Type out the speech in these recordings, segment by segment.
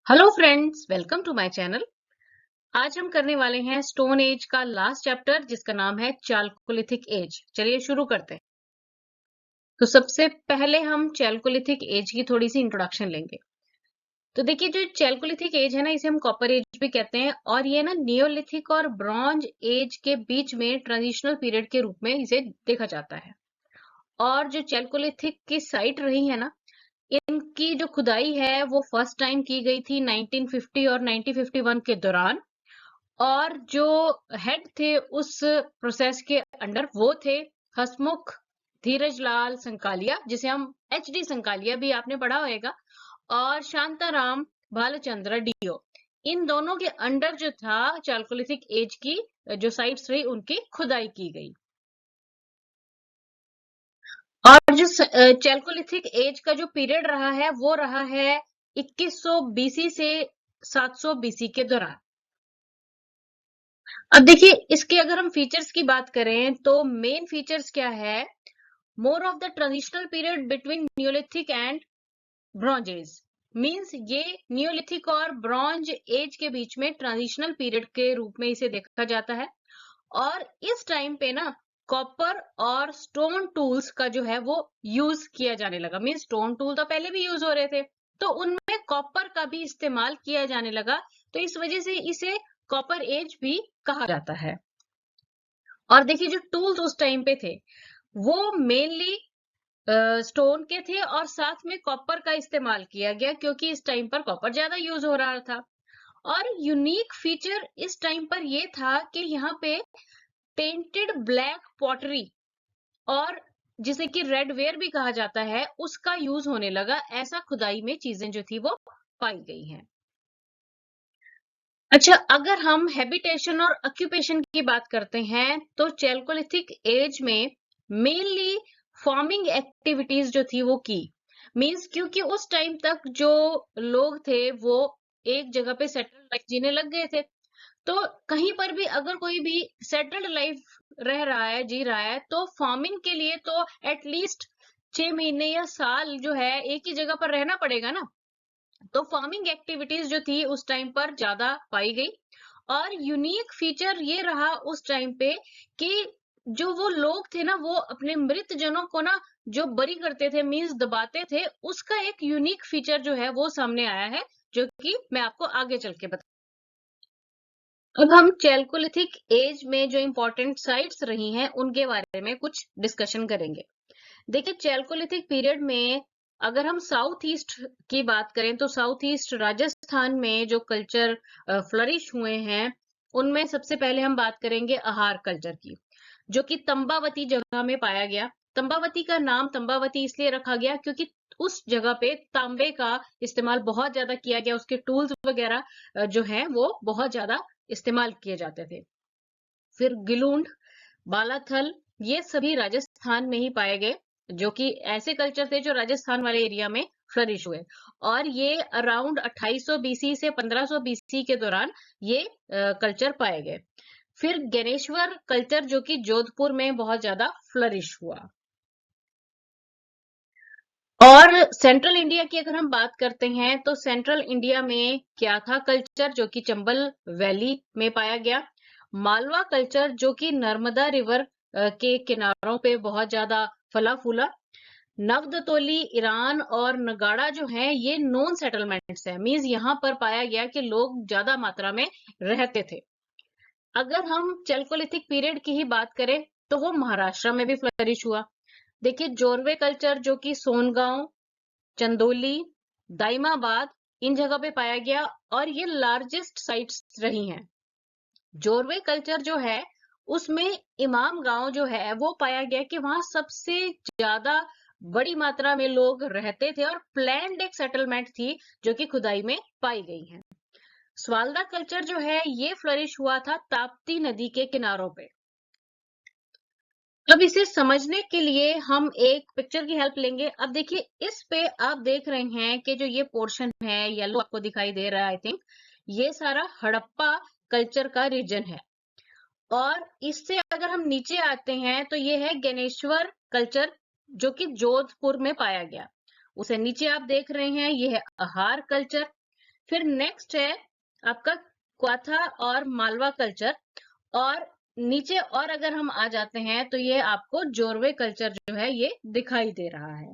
Hello friends, welcome to my channel. आज हम करने वाले हैं स्टोन एज का लास्ट चैप्टर जिसका नाम है चालकोलिथिक एज। चलिए शुरू करते हैं। तो सबसे पहले हम चालकोलिथिक एज की थोड़ी सी इंट्रोडक्शन लेंगे। तो देखिए, जो चालकोलिथिक एज है ना, इसे हम कॉपर एज भी कहते हैं और ये ना नियोलिथिक और ब्रॉन्ज एज के बीच में ट्रांजिशनल पीरियड के रूप में इसे देखा जाता है। और जो चालकोलिथिक की साइट रही है ना, इनकी जो खुदाई है वो फर्स्ट टाइम की गई थी 1950 और 1951 के दौरान। और जो हेड थे उस प्रोसेस के अंडर वो थे हसमुख धीरजलाल संकालिया, जिसे हम एचडी संकालिया भी आपने पढ़ा होगा, और शांताराम भालचंद्र डीओ। इन दोनों के अंडर जो था चालकोलिथिक एज की जो साइट्स रही उनकी खुदाई की गई। और जो चालकोलिथिक एज का जो पीरियड रहा है वो रहा है 2100 बीसी से 700 बीसी के दौरान। अब देखिए, इसके अगर हम फीचर्स की बात करें तो मेन फीचर्स क्या है। More of the transitional period between Neolithic and bronze age, means ये न्यूलिथिक और ब्रॉन्ज एज के बीच में ट्रांजिशनल पीरियड के रूप में इसे देखा जाता है। और इस टाइम पे ना कॉपर और स्टोन टूल्स का जो है वो यूज किया जाने लगा। मींस स्टोन टूल तो पहले भी यूज हो रहे थे, तो उनमें कॉपर का भी इस्तेमाल किया जाने लगा। तो इस वजह से इसे कॉपर एज भी कहा जाता है। और देखिए, जो टूल्स उस टाइम पे थे वो मेनली स्टोन के थे और साथ में कॉपर का इस्तेमाल किया गया, क्योंकि इस टाइम पर कॉपर ज्यादा यूज हो रहा था। और यूनिक फीचर इस टाइम पर ये था कि यहाँ पे पेंटेड ब्लैक पॉटरी और जिसे कि रेड वेयर भी कहा जाता है उसका यूज होने लगा। ऐसा खुदाई में चीजें जो थी वो पाई गई हैं। अच्छा, अगर हम हैबिटेशन और ऑक्यूपेशन की बात करते हैं तो चैल्कोलिथिक एज में मेनली फार्मिंग एक्टिविटीज जो थी वो की। मींस क्योंकि उस टाइम तक जो लोग थे वो एक जगह पे सेटल लाइफ जीने लग गए थे। तो कहीं पर भी अगर कोई भी सेटल्ड लाइफ रह रहा है, जी रहा है, तो फार्मिंग के लिए तो एटलीस्ट 6 महीने या साल जो है एक ही जगह पर रहना पड़ेगा ना। तो फार्मिंग एक्टिविटीज जो थी उस टाइम पर ज्यादा पाई गई। और यूनिक फीचर ये रहा उस टाइम पे कि जो वो लोग थे ना वो अपने मृत जनों को ना जो बरी करते थे, मींस दबाते थे, उसका एक यूनिक फीचर जो है वो सामने आया है, जो कि मैं आपको आगे चल के बता। अब हम चैल्कोलिथिक एज में जो इम्पोर्टेंट साइट्स रही हैं उनके बारे में कुछ डिस्कशन करेंगे। देखिए, चैल्कोलिथिक पीरियड में अगर हम साउथ ईस्ट की बात करें तो साउथ ईस्ट राजस्थान में जो कल्चर फ्लरिश हुए हैं उनमें सबसे पहले हम बात करेंगे आहार कल्चर की, जो कि तंबावती जगह में पाया गया। तंबावती का नाम तंबावती इसलिए रखा गया क्योंकि उस जगह पे तांबे का इस्तेमाल बहुत ज्यादा किया गया। उसके टूल्स वगैरह जो हैं वो बहुत ज्यादा इस्तेमाल किए जाते थे। फिर गिलूंड, बालाथल, ये सभी राजस्थान में ही पाए गए, जो कि ऐसे कल्चर थे जो राजस्थान वाले एरिया में फ्लरिश हुए। और ये अराउंड 2800 बीसी से 1500 बीसी के दौरान ये कल्चर पाए गए। फिर ज्ञानेश्वर कल्चर जो कि जोधपुर में बहुत ज्यादा फ्लरिश हुआ। और सेंट्रल इंडिया की अगर हम बात करते हैं तो सेंट्रल इंडिया में क्या था कल्चर, जो कि चंबल वैली में पाया गया। मालवा कल्चर जो कि नर्मदा रिवर के किनारों पे बहुत ज्यादा फला फूला। नवदतोली, ईरान और नगाड़ा जो है ये नॉन सेटलमेंट्स है, मींस यहाँ पर पाया गया कि लोग ज्यादा मात्रा में रहते थे। अगर हम चैल्कोलिथिक पीरियड की ही बात करें तो वो महाराष्ट्र में भी फ्लरिश हुआ। देखिए, जोरवे कल्चर जो कि सोनगांव, चंदोली, दाइमाबाद, इन जगह पे पाया गया और ये लार्जेस्ट साइट्स रही हैं। जोरवे कल्चर जो है उसमें इमाम गांव जो है वो पाया गया कि वहां सबसे ज्यादा बड़ी मात्रा में लोग रहते थे और प्लैन्ड एक सेटलमेंट थी जो कि खुदाई में पाई गई है। स्वालदा कल्चर जो है ये फ्लरिश हुआ था ताप्ती नदी के किनारों पे। अब इसे समझने के लिए हम एक पिक्चर की हेल्प लेंगे। अब देखिए, इस पे आप देख रहे हैं कि जो ये पोर्शन है येलो आपको दिखाई दे रहा है, आई थिंक ये सारा हड़प्पा कल्चर का रीजन है। और इससे अगर हम नीचे आते हैं तो ये है ज्ञानेश्वर कल्चर जो कि जोधपुर में पाया गया। उसे नीचे आप देख रहे हैं, ये है आहार कल्चर। फिर नेक्स्ट है आपका क्वाथा और मालवा कल्चर, और नीचे और अगर हम आ जाते हैं तो ये आपको जोरवे कल्चर जो है ये दिखाई दे रहा है।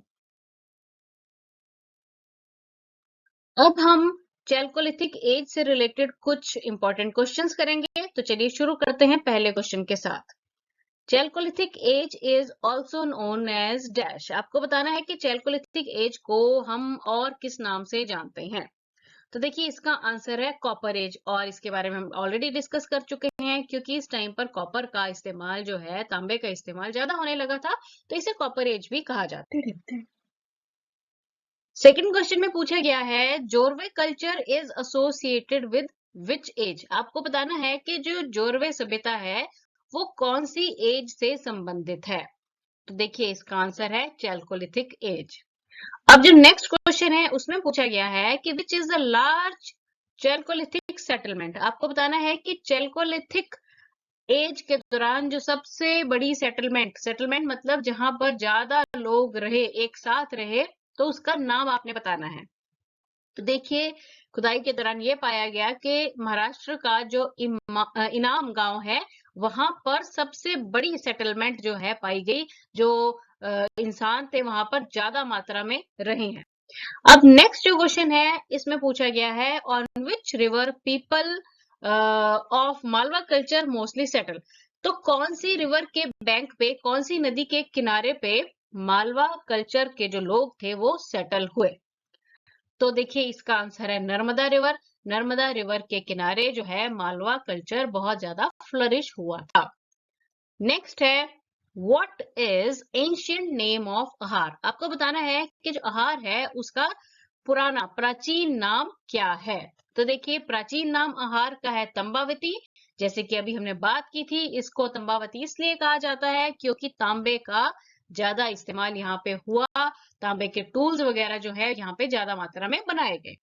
अब हम चैल्कोलिथिक एज से रिलेटेड कुछ इंपॉर्टेंट क्वेश्चंस करेंगे, तो चलिए शुरू करते हैं पहले क्वेश्चन के साथ। Chalcolithic age is also known as dash. आपको बताना है कि चैल्कोलिथिक एज को हम और किस नाम से जानते हैं। तो देखिए इसका आंसर है कॉपर एज, और इसके बारे में हम ऑलरेडी डिस्कस कर चुके हैं, क्योंकि इस टाइम पर कॉपर का इस्तेमाल जो है, तांबे का इस्तेमाल ज्यादा होने लगा था, तो इसे कॉपर एज भी कहा जाता है। सेकंड क्वेश्चन में पूछा गया है Jorwe culture is associated with which age. आपको बताना है कि जो जोरवे सभ्यता है वो कौन सी एज से संबंधित है। तो देखिए इसका आंसर है चैल्कोलिथिक एज। अब जो नेक्स्ट क्वेश्चन है उसमें पूछा गया है कि which is the large Chalcolithic settlement. आपको बताना है कि चैल्कोलिथिक एज के दौरान जो सबसे बड़ी सेटलमेंट मतलब जहां पर ज्यादा लोग रहे, एक साथ रहे, तो उसका नाम आपने बताना है। तो देखिए खुदाई के दौरान ये पाया गया कि महाराष्ट्र का जो इनाम गांव है वहां पर सबसे बड़ी सेटलमेंट जो है पाई गई, जो इंसान थे वहां पर ज्यादा मात्रा में रहे हैं। अब नेक्स्ट जो क्वेश्चन है इसमें पूछा गया है on which river people of Malwa culture mostly settle. तो कौन सी रिवर के बैंक पे, कौन सी नदी के किनारे पे मालवा कल्चर के जो लोग थे वो सेटल हुए। तो देखिए इसका आंसर है नर्मदा रिवर। नर्मदा रिवर के किनारे जो है मालवा कल्चर बहुत ज्यादा फ्लरिश हुआ था। नेक्स्ट है what is ancient name of Ahar. आपको बताना है कि जो अहार है उसका पुराना प्राचीन नाम क्या है। तो देखिए प्राचीन नाम अहार का है तंबावती। जैसे कि अभी हमने बात की थी, इसको तंबावती इसलिए कहा जाता है क्योंकि तांबे का ज्यादा इस्तेमाल यहाँ पे हुआ, तांबे के टूल्स वगैरह जो है यहाँ पे ज्यादा मात्रा में बनाए गए।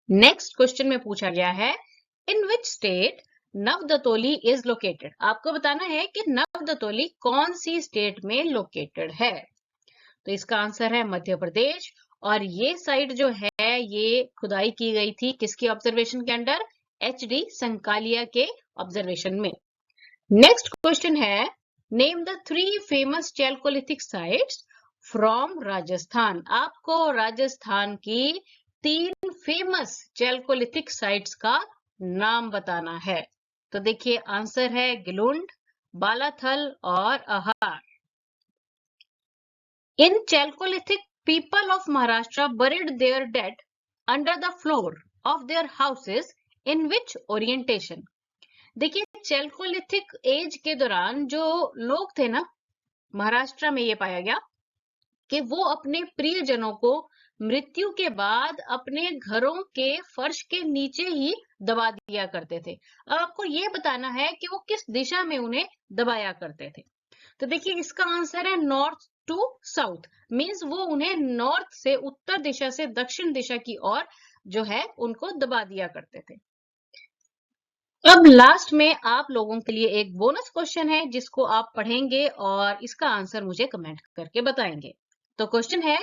नेक्स्ट क्वेश्चन में पूछा गया है इन विच स्टेट नवदतोली इज लोकेटेड। आपको बताना है कि नवदतोली कौन सी स्टेट में लोकेटेड है। तो इसका आंसर है मध्य प्रदेश, और ये साइट जो है ये खुदाई की गई थी किसके ऑब्जर्वेशन के अंडर, HD संकालिया के ऑब्जर्वेशन में। नेक्स्ट क्वेश्चन है name the 3 famous Chalcolithic sites from Rajasthan. आपको राजस्थान की 3 फेमस चैल्कोलिथिक साइट्स का नाम बताना है। तो देखिए आंसर है गिलुंड, बालाथल और अहार। इन chalcolithic people of Maharashtra buried their dead under the floor of their houses in which orientation। देखिए चैल्कोलिथिक एज के दौरान जो लोग थे ना महाराष्ट्र में, ये पाया गया कि वो अपने प्रियजनों को मृत्यु के बाद अपने घरों के फर्श के नीचे ही दबा दिया करते थे। अब आपको ये बताना है कि वो किस दिशा में उन्हें दबाया करते थे। तो देखिए इसका आंसर है नॉर्थ टू साउथ, मीन्स वो उन्हें नॉर्थ से, उत्तर दिशा से दक्षिण दिशा की ओर जो है उनको दबा दिया करते थे। अब लास्ट में आप लोगों के लिए एक बोनस क्वेश्चन है जिसको आप पढ़ेंगे और इसका आंसर मुझे कमेंट करके बताएंगे। तो क्वेश्चन है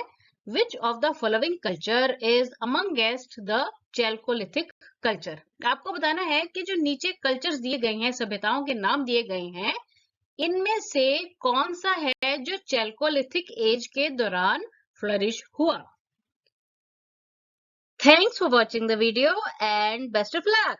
which of the following culture is amongst the Chalcolithic culture. आपको बताना है कि जो नीचे कल्चर्स दिए गए हैं, सभ्यताओं के नाम दिए गए हैं, इनमें से कौन सा है जो चैल्कोलिथिक एज के दौरान फ्लरिश हुआ। Thanks for watching the video and best of luck.